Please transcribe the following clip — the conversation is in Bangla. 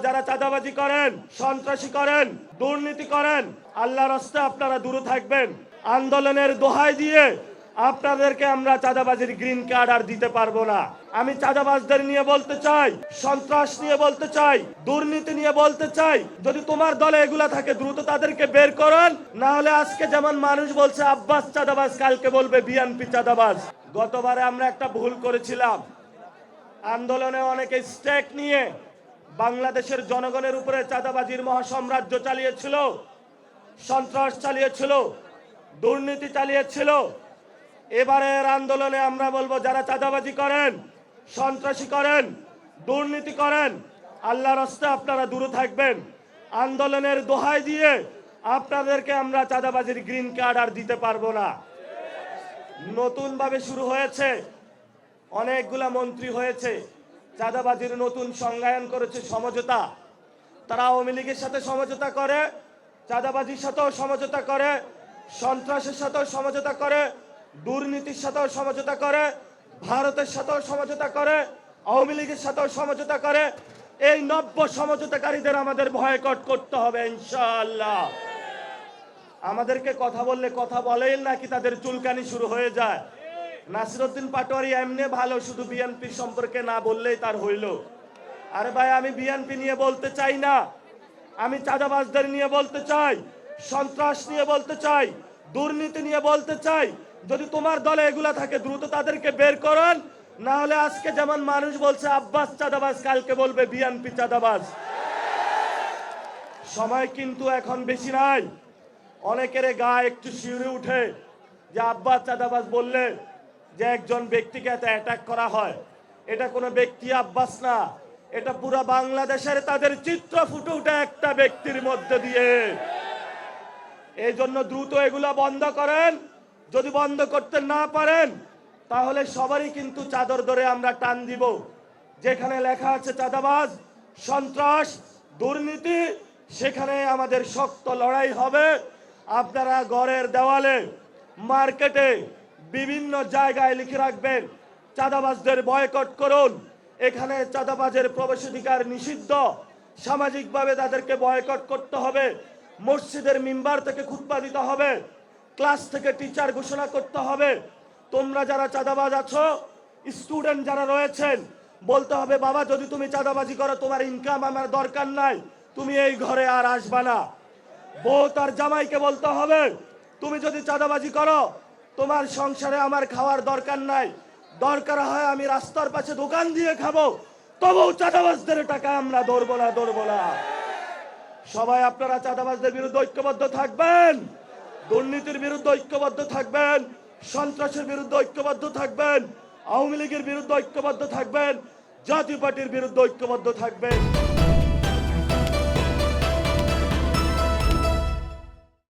যারা চাঁদাবাজি করেন, সন্ত্রাসী করেন, দুর্নীতি করেন, আল্লাহর রাস্তায় আপনারা দূরে থাকবেন। আন্দোলনের দোহাই দিয়ে আপনাদেরকে আমরা চাঁদাবাজির গ্রিন কার্ড আর দিতে পারবো না। আমি চাঁদাবাজদের নিয়ে বলতে চাই, সন্ত্রাস নিয়ে বলতে চাই, দুর্নীতি নিয়ে বলতে চাই, যদি তোমার দলে এগুলা থাকে দ্রুত তাদেরকে বের করুন, না হলে আজকে যেমন মানুষ বলছে আব্বাস চাঁদাবাজ, কালকে বলবে বিএনপি চাঁদাবাজ। গতবারে আমরা একটা ভুল করেছিলাম, আন্দোলনে অনেকে স্টেক নিয়ে বাংলাদেশের জনগণের উপরে চাঁদাবাজির মহাসাম্রাজ্য চালিয়েছিল, সন্ত্রাস চালিয়েছিল, দুর্নীতি চালিয়েছিল। এবারের আন্দোলনে আমরা বলবো যারা চাঁদাবাজি করেন, সন্ত্রাসী করেন, দুর্নীতি করেন, আল্লাহর রাস্তায় আপনারা দূরে থাকবেন। আন্দোলনের দোহাই দিয়ে আপনাদেরকে আমরা চাঁদাবাজির গ্রিন কার্ড আর দিতে পারবো না। নতুন ভাবে শুরু হয়েছে, অনেকগুলা মন্ত্রী হয়েছে, চাঁদাবাজির নতুন সংজ্ঞায়ন করেছে সমঝোতা। তারা আওয়ামী লীগের সাথে সমঝোতা করে, চাঁদাবাজির সাথেও সমঝোতা করে, সন্ত্রাসের সাথেও সমঝোতা করে, দুর্নীতির সাথেও সমঝোতা করে, ভারতের সাথেও সমঝোতা করে, আওয়ামী লীগের সাথেও সমঝোতা করে। এই নব্য সমঝোতাকারীদের আমাদের বয়কট করতে হবে ইনশাআল্লাহ। আমাদেরকে কথা বললে কথা বলেন নাকি তাদের চুলকানি শুরু হয়ে যায়। নাসিরউদ্দিন পাটোয়ারি এমনি ভালো, শুধু বিএনপি সম্পর্কে না বললেই তার হইল। আরে ভাই, আমি বিএনপি নিয়ে বলতে চাই না, আমি চাঁদাবাজদের নিয়ে বলতে চাই, সন্ত্রাস নিয়ে বলতে চাই, দুর্নীতি নিয়ে বলতে চাই। যদি তোমার দলে এগুলা থাকে দ্রুত তাদেরকে বের করুন, না হলে আজকে যেমন মানুষ বলছে আব্বাস চাঁদাবাজ, কালকে বলবে বিএনপি চাঁদাবাজ। সময় কিন্তু এখন বেশি নাই। অনেকের গায়ে একটু শিউরে উঠে যে আব্বাস চাঁদাবাজ বললে যে একজন ব্যক্তিকে এত অ্যাটাক করা হয়। এটা কোনো ব্যক্তি আব্বাস না, এটা পুরো বাংলাদেশের তাদের চিত্র ফুটে উঠে একটা ব্যক্তির মধ্যে দিয়ে। এই জন্য দ্রুত এগুলা বন্ধ করেন। যদি বন্ধ করতে না পারেন তাহলে সবারই কিন্তু চাদর ধরে আমরা টান দিব। যেখানে লেখা আছে চাঁদাবাজ, সন্ত্রাস, দুর্নীতি, সেখানে আমাদের শক্ত লড়াই হবে। আপনারা ঘরের দেওয়ালে, মার্কেটে, বিভিন্ন জায়গায় লিখে রাখবেন চাঁদাবাজদের বয়কট করুন। এখানে চাঁদাবাজের প্রবেশাধিকার নিষিদ্ধ, সামাজিকভাবে তাদেরকে বয়কট করতে হবে। মসজিদের মিম্বার থেকে খুতবা দিতে হবে, ক্লাস থেকে টিচার ঘোষণা করতে হবে। তোমরা যারা চাঁদাবাজ আছো, স্টুডেন্ট যারা রয়েছেন, বলতে হবে বাবা যদি তুমি চাঁদাবাজি করো তোমার ইনকাম আমার দরকার নাই, তুমি এই ঘরে আর আসবা না। বউ তার জামাইকে বলতে হবে তুমি যদি চাঁদাবাজি করো তোমার সংসারে আমার খাওয়ার দরকার নাই, দরকার হয় আমি রাস্তার পাশে দোকান দিয়ে খাবো, তবুও চাঁদাবাজদের টাকা আমরা ধরবো না। সবাই আপনারা চাঁদাবাজদের বিরুদ্ধে ঐক্যবদ্ধ থাকবেন, দুর্নীতির বিরুদ্ধে ঐক্যবদ্ধ থাকবেন, সন্ত্রাসের বিরুদ্ধে ঐক্যবদ্ধ থাকবেন, আওয়ামী লীগের বিরুদ্ধে ঐক্যবদ্ধ থাকবেন, জাতীয় পার্টির বিরুদ্ধে ঐক্যবদ্ধ থাকবেন।